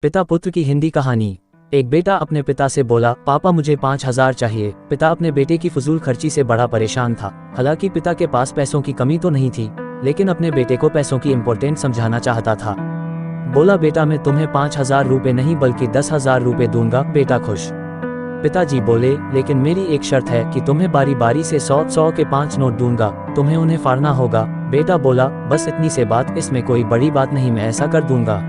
पिता पुत्र की हिंदी कहानी। एक बेटा अपने पिता से बोला, पापा मुझे 5,000 चाहिए। पिता अपने बेटे की फजूल खर्ची से बड़ा परेशान था। हालांकि पिता के पास पैसों की कमी तो नहीं थी, लेकिन अपने बेटे को पैसों की इम्पोर्टेंस समझाना चाहता था। बोला, बेटा मैं तुम्हें 5,000 रुपये नहीं बल्कि 10,000 रुपये दूंगा। बेटा खुश। पिताजी बोले, लेकिन मेरी एक शर्त है कि तुम्हें बारी बारी से 100 के 5 नोट दूंगा, तुम्हें उन्हें फाड़ना होगा। बेटा बोला, बस इतनी से बात, इसमें कोई बड़ी बात नहीं, मैं ऐसा कर दूंगा।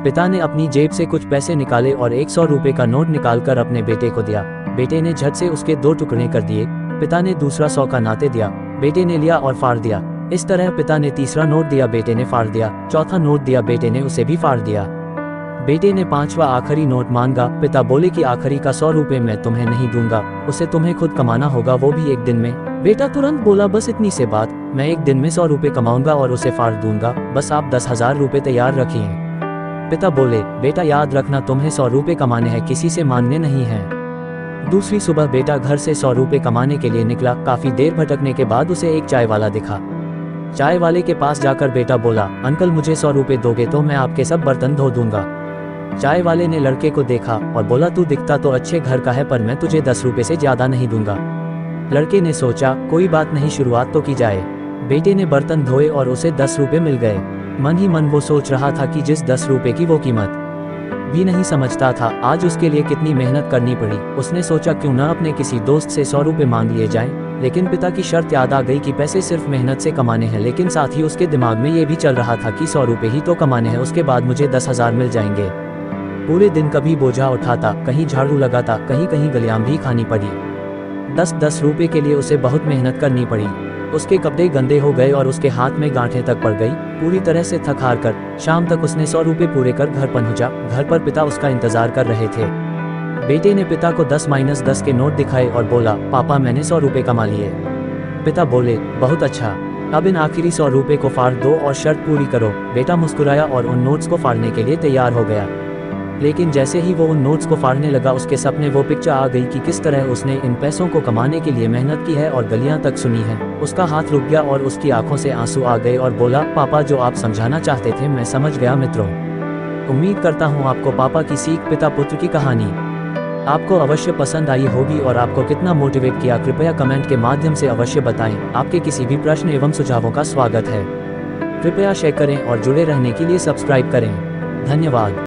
पिता ने अपनी जेब से कुछ पैसे निकाले और 100 रुपये का नोट निकालकर अपने बेटे को दिया। बेटे ने झट से उसके 2 टुकड़े कर दिए। पिता ने दूसरा 100 का नाते दिया। बेटे ने लिया और फाड़ दिया। इस तरह पिता ने तीसरा नोट दिया, बेटे ने फाड़ दिया। चौथा नोट दिया, बेटे ने उसे भी फाड़ दिया। बेटे ने 5वां आखिरी नोट मांगा। पिता बोले कि आखिरी का 100 रुपये मैं तुम्हें नहीं दूंगा, उसे तुम्हें खुद कमाना होगा, वो भी एक दिन में। बेटा तुरंत बोला, बस इतनी से बात, मैं एक दिन में 100 रुपये कमाऊंगा और उसे फाड़ दूंगा, बस आप 10,000 रुपये तैयार रखिए। पिता बोले, बेटा याद रखना, तुम्हें 100 रुपये कमाने हैं, किसी से मांगने नहीं हैं। दूसरी सुबह बेटा घर से 100 रुपये कमाने के लिए निकला। काफी देर भटकने के बाद उसे एक चाय वाला दिखा। चाय वाले के पास जाकर बेटा बोला, अंकल मुझे 100 रुपये दोगे तो मैं आपके सब बर्तन धो दूंगा। चाय वाले ने लड़के को देखा और बोला, तू दिखता तो अच्छे घर का है, पर मैं तुझे 10 रुपये से ज्यादा नहीं दूंगा। लड़के ने सोचा, कोई बात नहीं, शुरुआत तो की जाए। बेटे ने बर्तन धोए और उसे 10 रुपये मिल गए। मन ही मन वो सोच रहा था कि जिस 10 रुपये की वो कीमत भी नहीं समझता था, आज उसके लिए कितनी मेहनत करनी पड़ी। उसने सोचा, क्यों न अपने किसी दोस्त से 100 रुपये मांग लिए जाएं। लेकिन पिता की शर्त याद आ गई कि पैसे सिर्फ मेहनत से कमाने हैं, लेकिन साथ ही उसके दिमाग में ये भी चल रहा था कि 100 रुपये ही तो कमाने हैं, उसके बाद मुझे 10,000 मिल जाएंगे। पूरे दिन कभी बोझा उठाता, कहीं झाड़ू लगाता, कहीं कहीं गलियां भी खानी पड़ी। 10 रुपये के लिए उसे बहुत मेहनत करनी पड़ी। उसके कपड़े गंदे हो गए और उसके हाथ में गांठें तक पड़ गई। पूरी तरह से थक हार कर शाम तक उसने 100 रुपये पूरे कर घर पहुंचा। घर पर पिता उसका इंतजार कर रहे थे। बेटे ने पिता को 10-10 के नोट दिखाए और बोला, पापा मैंने 100 रुपये कमा लिए। पिता बोले, बहुत अच्छा, अब इन आखिरी 100 रुपये को फाड़ दो और शर्त पूरी करो। बेटा मुस्कुराया और उन नोट्स को फाड़ने के लिए तैयार हो गया। लेकिन जैसे ही वो उन नोट्स को फाड़ने लगा, उसके सपने वो पिक्चर आ गई कि किस तरह उसने इन पैसों को कमाने के लिए मेहनत की है और गलियां तक सुनी है। उसका हाथ रुक गया और उसकी आंखों से आंसू आ गए और बोला, पापा जो आप समझाना चाहते थे मैं समझ गया मित्रों। उम्मीद करता हूँ आपको पापा की सीख पिता पुत्र की कहानी आपको अवश्य पसंद आई होगी और आपको कितना मोटिवेट किया, कृपया कमेंट के माध्यम से अवश्य बताएं। आपके किसी भी प्रश्न एवं सुझावों का स्वागत है। कृपया शेयर करें और जुड़े रहने के लिए सब्सक्राइब करें। धन्यवाद।